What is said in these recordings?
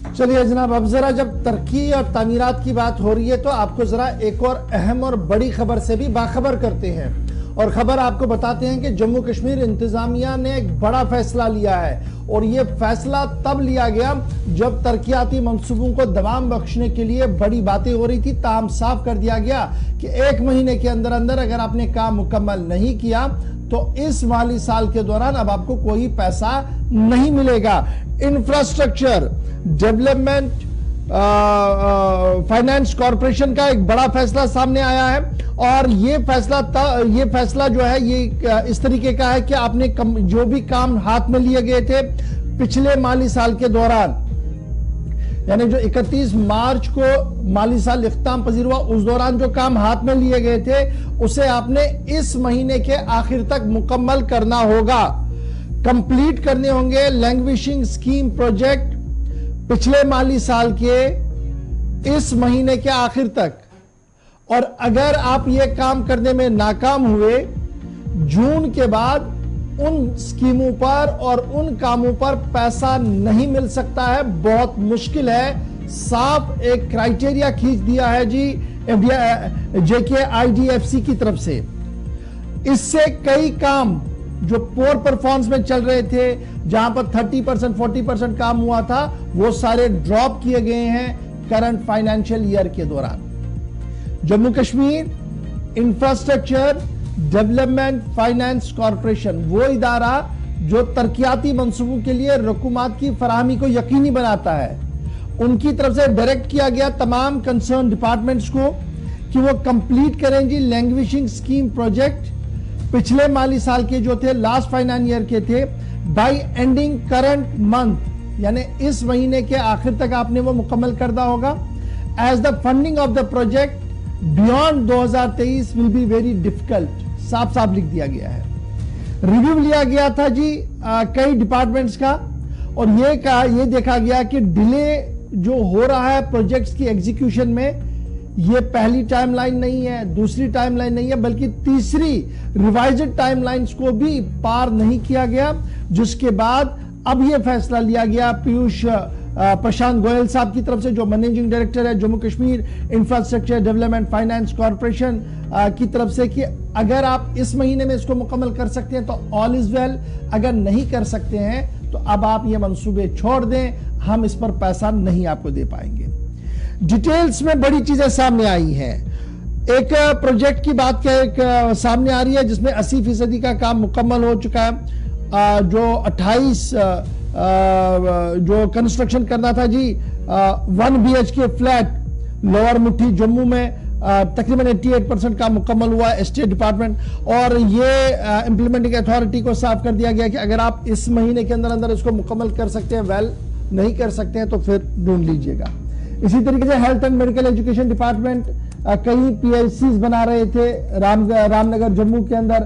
चलिए जनाब, अब जरा जब तरक्की और तामीरात की बात हो रही है तो आपको जरा एक और अहम और बड़ी खबर से भी बाखबर करते हैं। और खबर आपको बताते हैं कि जम्मू कश्मीर इंतजामिया ने एक बड़ा फैसला लिया है। और यह फैसला तब लिया गया जब तरक्याती मंसूबों को दवाम बख्शने के लिए बड़ी बातें हो रही थी। ताहम साफ कर दिया गया कि 1 महीने के अंदर अंदर अगर आपने काम मुकम्मल नहीं किया तो इस माली साल के दौरान अब आपको कोई पैसा नहीं मिलेगा। इंफ्रास्ट्रक्चर डेवलपमेंट फाइनेंस कॉरपोरेशन का एक बड़ा फैसला सामने आया है। और ये फैसला जो है ये इस तरीके का है कि आपने जो भी काम हाथ में लिए गए थे पिछले माली साल के दौरान, यानी जो 31 मार्च को माली साल इख्तिताम पजीर हुआ, उस दौरान जो काम हाथ में लिए गए थे उसे आपने इस महीने के आखिर तक मुकम्मल करना होगा, कंप्लीट करने होंगे। लैंग्वेजिंग स्कीम प्रोजेक्ट पिछले माली साल के इस महीने के आखिर तक। और अगर आप यह काम करने में नाकाम हुए, जून के बाद उन स्कीमों पर और उन कामों पर पैसा नहीं मिल सकता है, बहुत मुश्किल है। साफ एक क्राइटेरिया खींच दिया है जी JKIDFC की तरफ से। इससे कई काम जो पोर परफॉर्मेंस में चल रहे थे, जहां पर 30% 40% काम हुआ था, वो सारे ड्रॉप किए गए हैं करंट फाइनेंशियल ईयर के दौरान। Jammu Kashmir infrastructure development finance corporation, वो इदारा जो तरक्याती मंसूबों के लिए रकूमात की फराहमी को यकीनी बनाता है, उनकी तरफ से डायरेक्ट किया गया तमाम कंसर्न डिपार्टमेंट्स को कि वो कंप्लीट करें जी लैंग्वेजिंग स्कीम प्रोजेक्ट पिछले माली साल के जो थे, लास्ट फाइनेंशियल ईयर के थे, बाय एंडिंग करंट मंथ, यानी इस महीने के आखिर तक आपने वो मुकम्मल करना होगा। As the funding of the project beyond 2023 will be very difficult, साफ साफ लिख दिया गया है। रिव्यू लिया गया था जी कई डिपार्टमेंट्स का, और ये देखा गया कि डिले जो हो रहा है प्रोजेक्ट्स की एग्जीक्यूशन में, ये पहली टाइमलाइन नहीं है, दूसरी टाइमलाइन नहीं है, बल्कि तीसरी रिवाइज्ड टाइमलाइंस को भी पार नहीं किया गया। जिसके बाद अब यह फैसला लिया गया पीयूष प्रशांत गोयल साहब की तरफ से, जो मैनेजिंग डायरेक्टर है Jammu Kashmir infrastructure development finance corporation की तरफ से, कि अगर आप इस महीने में इसको मुकम्मल कर सकते हैं तो ऑल इज वेल, अगर नहीं कर सकते हैं तो अब आप ये मंसूबे छोड़ दें, हम इस पर पैसा नहीं आपको दे पाएंगे। डिटेल्स में बड़ी चीजें सामने आई हैं। एक प्रोजेक्ट की बात सामने आ रही है जिसमें 80% का काम मुकम्मल हो चुका है। जो 28 जो कंस्ट्रक्शन करना था जी 1 BHK फ्लैट लोअर मुट्ठी जम्मू में, तकरीबन 88% का मुकम्मल हुआ है स्टेट डिपार्टमेंट। और ये इंप्लीमेंटिंग अथॉरिटी को साफ कर दिया गया कि अगर आप इस महीने के अंदर अंदर इसको मुकम्मल कर सकते हैं वेल, नहीं कर सकते हैं तो फिर ढूंढ लीजिएगा। इसी तरीके से health and medical education department कई PICs बना रहे थे रामनगर जम्मू के अंदर,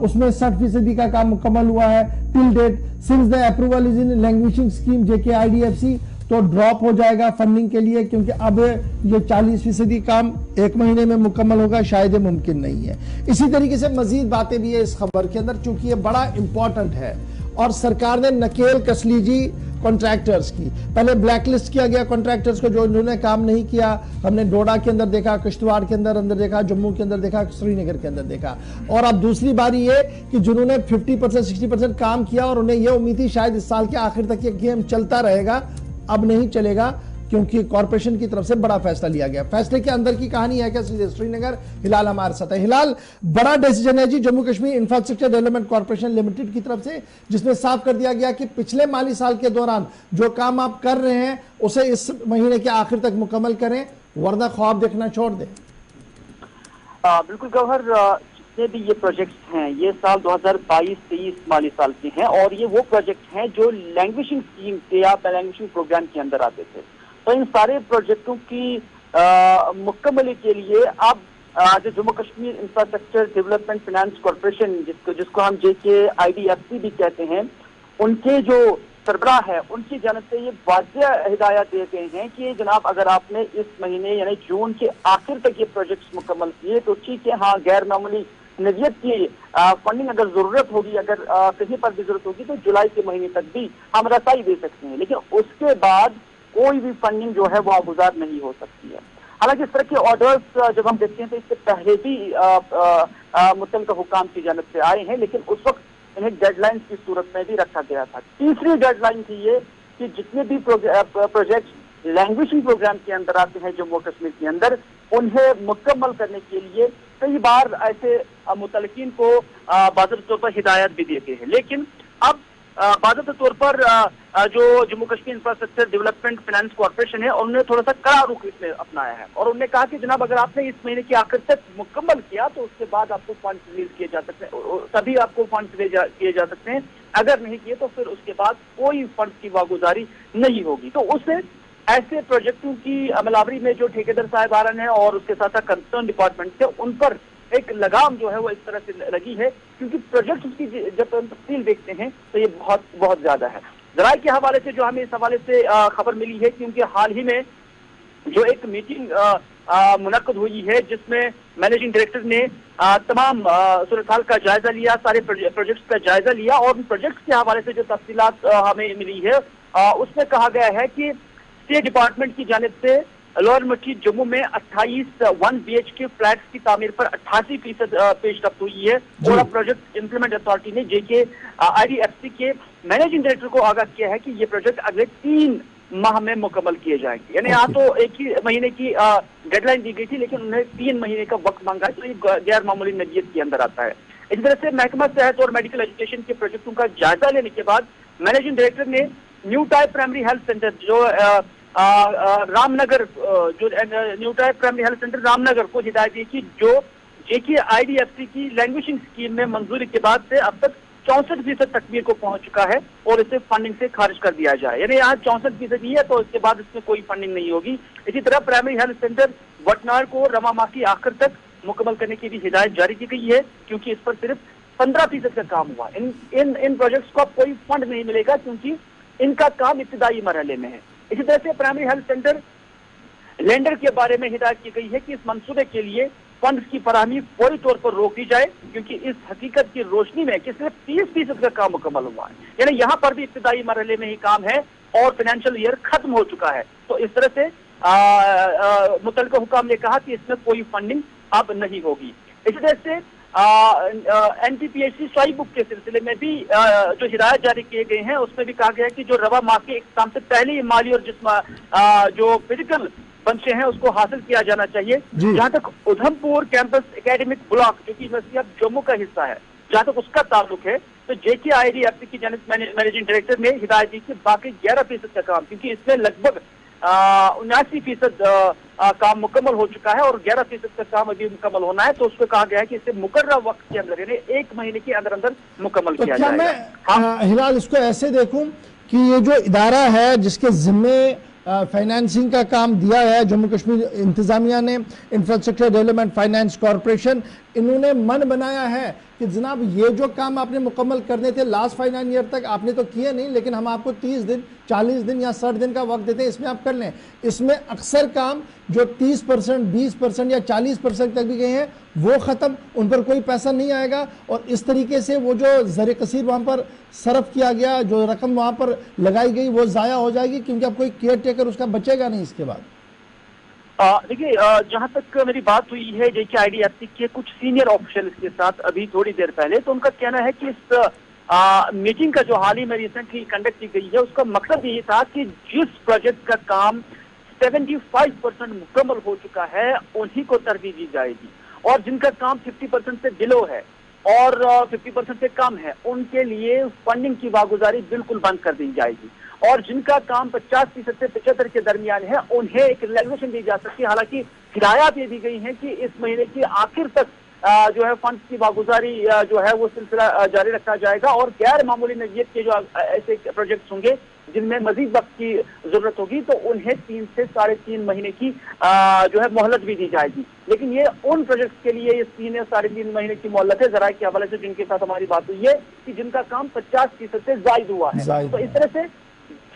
उसमें 60% का काम मुकम्मल हुआ है till date. Since the approval is in languishing scheme JKIDFC, तो ड्रॉप हो जाएगा फंडिंग के लिए, क्योंकि अब ये 40% काम 1 महीने में मुकम्मल होगा शायद ये मुमकिन नहीं है। इसी तरीके से मजीद बातें भी है इस खबर के अंदर, चूंकि ये बड़ा इंपॉर्टेंट है। और सरकार ने नकेल कस ली जी कॉन्ट्रैक्टर्स की। पहले ब्लैकलिस्ट किया गया कॉन्ट्रैक्टर्स को, जो इन्होंने काम नहीं किया। हमने डोडा के अंदर देखा, किश्तवाड़ के अंदर देखा, जम्मू के अंदर देखा, श्रीनगर के अंदर देखा। और अब दूसरी बारी ये कि जिन्होंने 50% 60% काम किया और उन्हें यह उम्मीद थी शायद इस साल के आखिर तक ये गेम चलता रहेगा, अब नहीं चलेगा, क्योंकि कॉर्पोरेशन की तरफ से बड़ा फैसला लिया गया। फैसले के अंदर की कहानी है कि श्रीनगर, हिलाल हमारे साथ है। हिलाल, बड़ा डिसीजन है जी Jammu Kashmir infrastructure development corporation limited की तरफ से, जिसमें साफ कर दिया गया कि पिछले माली साल के दौरान जो काम आप कर रहे हैं उसे इस महीने के आखिर तक मुकम्मल करें, वरना ख्वाब देखना छोड़ दें। बिल्कुल गौहर, जितने भी ये प्रोजेक्ट्स हैं ये साल 2022-23 माली साल के हैं, और ये वो प्रोजेक्ट हैं जो लैंग्वेजिंग स्कीम के या लैंग्वेजिंग प्रोग्राम के अंदर आते थे। तो इन सारे प्रोजेक्टों की मुकम्मली के लिए अब जो Jammu Kashmir infrastructure development finance corporation, जिसको हम JKIDFC भी कहते हैं, उनके जो सरबराह है उनकी जानब से ये वाज़ेह हिदायत दिए गए हैं कि जनाब अगर आपने इस महीने यानी जून के आखिर तक ये प्रोजेक्ट्स मुकम्मल किए तो ठीक है, हाँ गैर मामूली नज़ियत की फंडिंग अगर जरूरत होगी, अगर कहीं पर भी जरूरत होगी तो जुलाई के महीने तक भी हम रसाई दे सकते हैं। लेकिन उसके बाद कोई भी फंडिंग जो है वो आगुजार नहीं हो सकती है। हालांकि इस तरह के ऑर्डर्स जब हम देखते हैं तो इससे पहले भी मुतल्लिका हुकाम की जानब से आए हैं, लेकिन उस वक्त इन्हें डेडलाइन की सूरत में भी रखा गया था। तीसरी डेडलाइन थी ये कि जितने भी प्रोजेक्ट लैंग्वेजिंग प्रोग्राम के अंदर आते हैं जम्मू कश्मीर के अंदर, उन्हें मुकम्मल करने के लिए कई बार ऐसे मुतल्लिकीन को बाज़ाब्ता तौर पर हिदायत भी दी गई है। लेकिन अब बाज़ाब्ता तौर पर जो Jammu Kashmir infrastructure development finance corporation है, उन्होंने थोड़ा सा कड़ा रुख इसमें अपनाया है और उन्होंने कहा कि जनाब अगर आपने इस महीने के आखिर तक मुकम्मल किया तो उसके बाद आपको फंड रिलीज किए जा सकते हैं, तभी आपको फंड किए जा सकते हैं। अगर नहीं किए तो फिर उसके बाद कोई फंड की वागुजारी नहीं होगी। तो उससे ऐसे प्रोजेक्टों की अमलावरी में जो ठेकेदार साहिबान है और उसके साथ साथ कंसर्न डिपार्टमेंट है, उन पर एक लगाम जो है वो इस तरह से लगी है, क्योंकि प्रोजेक्ट की जब हम तफसील देखते हैं तो ये बहुत बहुत ज्यादा है। जराये के हवाले से जो हमें इस हवाले से खबर मिली है, क्योंकि हाल ही में जो एक मीटिंग मुनक्कद हुई है जिसमें मैनेजिंग डायरेक्टर ने तमाम सूरत हाल का जायजा लिया, सारे प्रोजेक्ट्स का जायजा लिया और उन प्रोजेक्ट्स के हवाले से जो तफसीलात हमें मिली है उसमें कहा गया है कि स्टेट डिपार्टमेंट की जानिब से लोअर मस्जिद जम्मू में 28 1 BHK फ्लैट्स की तामीर पर 88% पेशरफ्त हुई है। और प्रोजेक्ट इंप्लीमेंट अथॉरिटी ने JK IDFC के मैनेजिंग डायरेक्टर को आगाह किया है कि ये प्रोजेक्ट अगले 3 माह में मुकम्मल किए जाएंगे। यानी यहाँ तो एक ही महीने की डेडलाइन दी गई थी, लेकिन उन्हें 3 महीने का वक्त मांगा है, तो ये गैर मामूली नज़ियत के अंदर आता है। इस तरह से महकमा सेहत और मेडिकल एजुकेशन के प्रोजेक्टों का जायजा लेने के बाद मैनेजिंग डायरेक्टर ने new type primary health centre जो रामनगर जो new type primary health centre Ramnagar को हिदायत दी कि जो JK IDFC की लैंग्वेजिंग स्कीम में मंजूरी के बाद से अब तक 64% तकमीर को पहुंच चुका है और इसे फंडिंग से खारिज कर दिया जाए। यानी यहाँ 64% ही है तो इसके बाद इसमें कोई फंडिंग नहीं होगी। इसी तरह प्राइमरी हेल्थ सेंटर वटनार को रवा माह की आखिर तक मुकम्मल करने की भी हिदायत जारी की गई है, क्योंकि इस पर सिर्फ 15% का काम हुआ। इन प्रोजेक्ट्स को अब कोई फंड नहीं मिलेगा क्योंकि इनका काम इब्तिदाई मरहले में है। इसी तरह से प्राइमरी हेल्थ सेंटर लेंडर के बारे में हिदायत की गई है कि इस मंसूबे के लिए फंड की फराहमी फौरी तौर पर रोक दी जाए, क्योंकि इस हकीकत की रोशनी में कि सिर्फ 30% का काम मुकम्मल हुआ है। यानी यहाँ पर भी इब्तिदाई मरहले में ही काम है और फाइनेंशियल ईयर खत्म हो चुका है। तो इस तरह से मुतल्लिका हुकाम ने कहा कि इसमें कोई फंडिंग अब नहीं होगी। इसी तरह से NTPHC स्वाई बुक के सिलसिले में भी जो हिदायत जारी किए गए हैं उसमें भी कहा गया है कि जो रवा माह के इख्तिताम से पहले ही माली और जो फिजिकल बंशे हैं उसको हासिल किया जाना चाहिए। जहां तक उधमपुर कैंपस एकेडमिक ब्लॉक जो कि यूनिवर्सिटी ऑफ जम्मू का हिस्सा है, जहां तक उसका ताल्लुक है, तो JK IDFC की जानिब मैनेजिंग डायरेक्टर ने हिदायत दी कि बाकी 11% का काम, क्योंकि इसमें लगभग 79% काम मुकम्मल हो चुका है और 11% का काम अभी मुकम्मल होना है, तो उसको कहा गया है कि इसे मुकर्रर वक्त के अंदर यानी 1 महीने के अंदर अंदर मुकम्मल किया जाएगा। मैं हिलाल इसको ऐसे देखूं कि ये जो इदारा है जिसके जिम्मे फाइनेंसिंग का काम दिया है जम्मू कश्मीर इंतजामिया ने, इंफ्रास्ट्रक्चर डेवलपमेंट फाइनेंस कॉर्पोरेशन, इन्होंने मन बनाया है कि जनाब ये जो काम आपने मुकम्मल करने थे लास्ट फाइनेंस ईयर तक आपने तो किए नहीं, लेकिन हम आपको 30 दिन 40 दिन या 60 दिन का वक्त देते हैं, इसमें आप कर लें। इसमें अक्सर काम जो 30% 20% या 40% तक भी गए हैं वो ख़त्म, उन पर कोई पैसा नहीं आएगा और इस तरीके से वो जो ज़र कसीर वहाँ पर सर्फ किया गया, जो रकम वहाँ पर लगाई गई वो ज़ाया हो जाएगी, क्योंकि अब कोई केयर टेकर उसका बचेगा नहीं इसके बाद। देखिए, जहां तक मेरी बात हुई है JK IDFC के कुछ सीनियर ऑफिशियल के साथ अभी थोड़ी देर पहले, तो उनका कहना है कि इस मीटिंग का जो हाल ही में रिसेंटली कंडक्ट की गई है उसका मकसद यही था कि जिस प्रोजेक्ट का काम 75% मुकम्मल हो चुका है उन्हीं को तरजीह दी जाएगी और जिनका काम 50% से बिलो है और 50% से कम है उनके लिए फंडिंग की वागुजारी बिल्कुल बंद कर दी जाएगी और जिनका काम 50% से 75% के दरमियान है उन्हें एक रिलैक्सेशन दी जा सकती है। हालांकि हिदायत ये दी गई है कि इस महीने की आखिर तक जो है फंड की वागुजारी जो है वो सिलसिला जारी रखा जाएगा और गैर मामूली नज़ियत के जो ऐसे प्रोजेक्ट्स होंगे जिनमें मजीद वक्त की जरूरत होगी तो उन्हें 3 से 3.5 महीने की जो है मोहलत भी दी जाएगी। लेकिन ये उन प्रोजेक्ट्स के लिए ये 3 या 3.5 महीने की मोहलत है जराये के हवाले से जिनके साथ हमारी बात हुई है कि जिनका काम 50% से जायद हुआ है। तो इस तरह से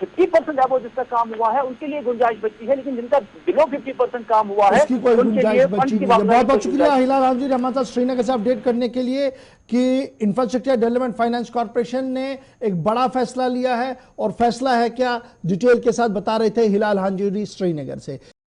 50% अब जिसका काम हुआ है उनके लिए गुंजाइश बची है, लेकिन जिनका बिलो 50% काम हुआ है उसकी कोई उनके लिए गुंजाइश फंड बची की नहीं है। बहुत बहुत कोई शुक्रिया गुंजाइश हिलाल हांजी हमारे साथ श्रीनगर से अपडेट करने के लिए कि इंफ्रास्ट्रक्चर डेवलपमेंट फाइनेंस कॉर्पोरेशन ने एक बड़ा फैसला लिया है, और फैसला है क्या, डिटेल के साथ बता रहे थे हिलाल हांजी श्रीनगर से।